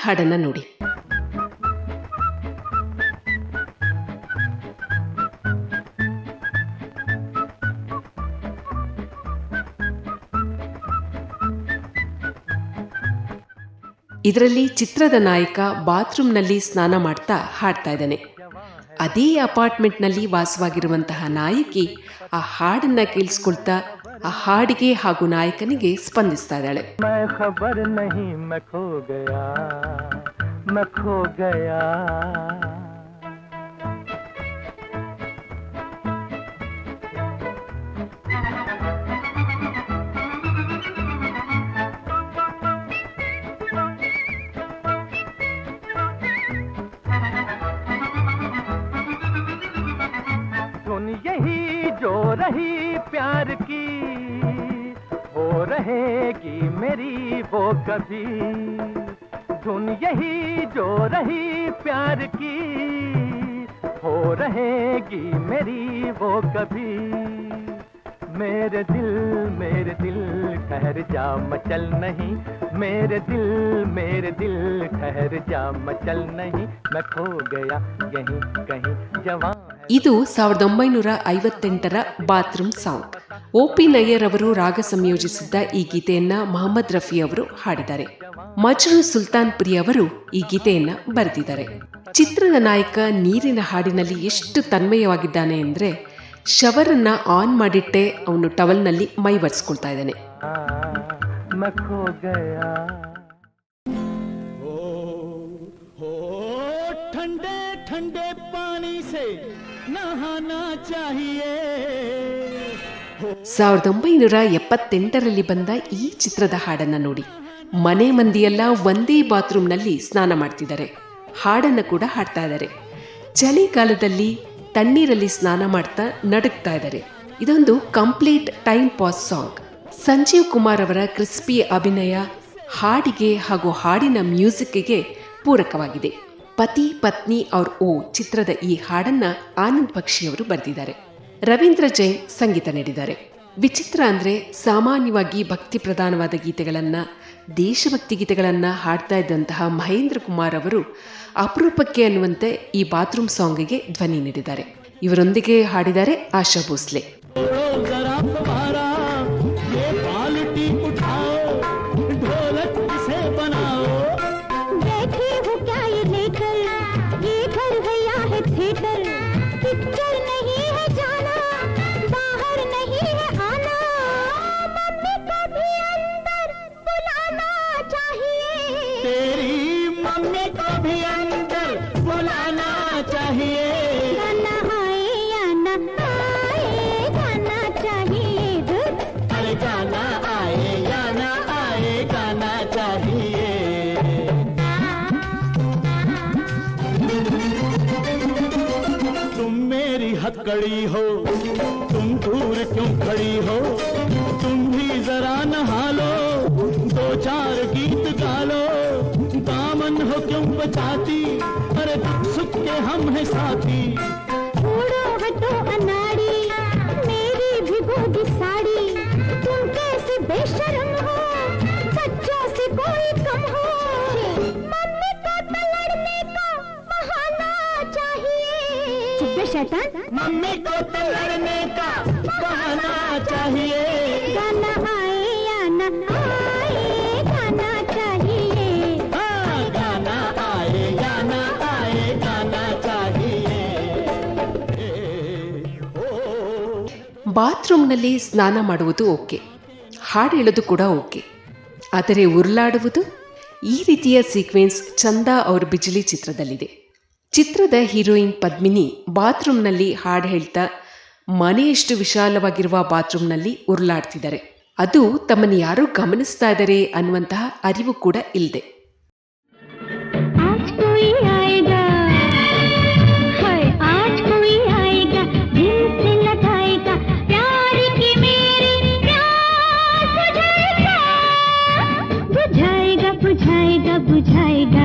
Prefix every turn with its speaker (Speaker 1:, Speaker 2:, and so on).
Speaker 1: ಹಾಡನ್ನ ನೋಡಿ. ಇದರಲ್ಲಿ ಚಿತ್ರದ ನಾಯಕ ಬಾತ್ರೂಮ್ನಲ್ಲಿ ಸ್ನಾನ ಮಾಡ್ತಾ ಹಾಡ್ತಾ ಇದ್ದಾನೆ. ಅದೇ ಅಪಾರ್ಟ್ಮೆಂಟ್ನಲ್ಲಿ ವಾಸವಾಗಿರುವಂತಹ ನಾಯಕಿ ಆ ಹಾಡನ್ನ ಕೇಳಿಸ್ಕೊಳ್ತಾ ಆ ಹಾಡಿಗೆ ಹಾಗೂ ನಾಯಕನಿಗೆ ಸ್ಪಂದಿಸ್ತಾ ಇದ್ದಾಳೆ.
Speaker 2: यही जो रही प्यार की हो रहेगी मेरी वो कभी. धुन यही जो रही प्यार की हो रहेगी मेरी वो कभी. मेरे दिल ठहर जा मचल नहीं. मेरे दिल ठहर जा मचल नहीं. मैं खो गया यहीं कहीं जवां.
Speaker 1: ಇದು 1958ರ ಬಾತ್ರೂಮ್ ಸಾಂಗ್. OP ನಯ್ಯರ್ ಅವರು ರಾಗ ಸಂಯೋಜಿಸಿದ್ದ ಈ ಗೀತೆಯನ್ನ ಮೊಹಮ್ಮದ್ ರಫಿ ಅವರು ಹಾಡಿದ್ದಾರೆ. ಮಜ್ರೂ ಸುಲ್ತಾನ್ ಪುರಿ ಅವರು ಈ ಗೀತೆಯನ್ನ ಬರೆದಿದ್ದಾರೆ. ಚಿತ್ರದ ನಾಯಕ ನೀರಿನ ಹಾಡಿನಲ್ಲಿ ಎಷ್ಟು ತನ್ಮಯವಾಗಿದ್ದಾನೆ ಅಂದ್ರೆ ಶವರನ್ನ ಆನ್ ಮಾಡಿಟ್ಟೆ ಅವನು ಟವಲ್ನಲ್ಲಿ ಮೈ ಒರೆಸ್ಕೊಳ್ತಾ ಇದ್ದಾನೆ.
Speaker 2: ठंडे ठंडे पानी से नहाना चाहिए.
Speaker 1: 1978ರಲ್ಲಿ ಬಂದ ಈ ಚಿತ್ರದ ಹಾಡನ್ನ ನೋಡಿ. ಮನೆ ಮಂದಿಯೆಲ್ಲ ಒಂದೇ ಬಾತ್ರೂಮ್ನಲ್ಲಿ ಸ್ನಾನ ಮಾಡ್ತಿದ್ದಾರೆ, ಹಾಡನ್ನ ಕೂಡ ಹಾಡ್ತಾ ಇದ್ದಾರೆ. ಚಳಿಗಾಲದಲ್ಲಿ ತಣ್ಣೀರಲ್ಲಿ ಸ್ನಾನ ಮಾಡ್ತಾ ನಡುಗ್ತಾ ಇದ್ದಾರೆ. ಇದೊಂದು complete time pass song. Sanjeev Kumar ಅವರ ಕ್ರಿಸ್ಪಿ ಅಭಿನಯ ಹಾಡಿಗೆ ಹಾಗೂ ಹಾಡಿನ ಮ್ಯೂಸಿಕ್ಗೆ ಪೂರಕವಾಗಿದೆ. ಪತಿ ಪತ್ನಿ ಔರ್ ಓ ಚಿತ್ರದ ಈ ಹಾಡನ್ನ ಆನಂದ್ ಪಕ್ಷಿಯವರು ಬರೆದಿದ್ದಾರೆ. ರವೀಂದ್ರ ಜೈನ್ ಸಂಗೀತ ನೀಡಿದ್ದಾರೆ. ವಿಚಿತ್ರ ಅಂದ್ರೆ ಸಾಮಾನ್ಯವಾಗಿ ಭಕ್ತಿ ಪ್ರಧಾನವಾದ ಗೀತೆಗಳನ್ನ, ದೇಶಭಕ್ತಿ ಗೀತೆಗಳನ್ನ ಹಾಡ್ತಾ ಇದ್ದಂತಹ ಮಹೇಂದ್ರ ಕುಮಾರ್ ಅವರು ಅಪರೂಪಕ್ಕೆ ಅನ್ನುವಂತೆ ಈ ಬಾತ್ರೂಮ್ ಸಾಂಗ್ಗೆ ಧ್ವನಿ ನೀಡಿದ್ದಾರೆ. ಇವರೊಂದಿಗೆ ಹಾಡಿದ್ದಾರೆ ಆಶಾ ಭೋಸ್ಲೆ.
Speaker 2: कड़ी हो तुम दूर क्यों खड़ी हो. तुम भी जरा नहा लो, दो चार गीत गा लो. दामन हो क्यों बचाती, अरे सुख के हम हैं साथी. छोड़ो हटो अनाड़ी, मेरी भिगोगी साड़ी. तुम कैसे बेशर्म हो, बच्चों से कोई कम हो. मम्मी को तो लड़ने का बहाना चाहिए. चुप शैतान. मम्मी को तो लड़ने का बहाना चाहिए. गाना आए या न आए, गाना चाहिए. हाँ, गाना आए या न आए, गाना चाहिए.
Speaker 1: ಬಾತ್ರೂಮ್ನಲ್ಲಿ ಸ್ನಾನ ಮಾಡುವುದು ಓಕೆ, ಹಾಡು ಹೇಳೋದು ಕೂಡ ಓಕೆ, ಆದರೆ ಉರುಳಾಡುವುದು, ಈ ರೀತಿಯ ಸೀಕ್ವೆನ್ಸ್ ಚಂದಾ ಅವ್ರ ಬಿಜಿಲಿ ಚಿತ್ರದಲ್ಲಿದೆ. ಚಿತ್ರದ ಹೀರೋಯಿನ್ ಪದ್ಮಿನಿ ಬಾತ್ರೂಮ್ನಲ್ಲಿ ಹಾಡು ಹೇಳ್ತಾ ಮನೆಯಷ್ಟು ವಿಶಾಲವಾಗಿರುವ ಬಾತ್ರೂಮ್ನಲ್ಲಿ ಉರುಳಾಡ್ತಿದ್ದಾರೆ. ಅದು ತಮ್ಮನ್ನು ಯಾರೋ ಗಮನಿಸ್ತಾ ಇದ್ದಾರೆ ಅನ್ನುವಂತಹ ಅರಿವು ಕೂಡ ಇಲ್ಲದೆ.
Speaker 3: बुझाएगा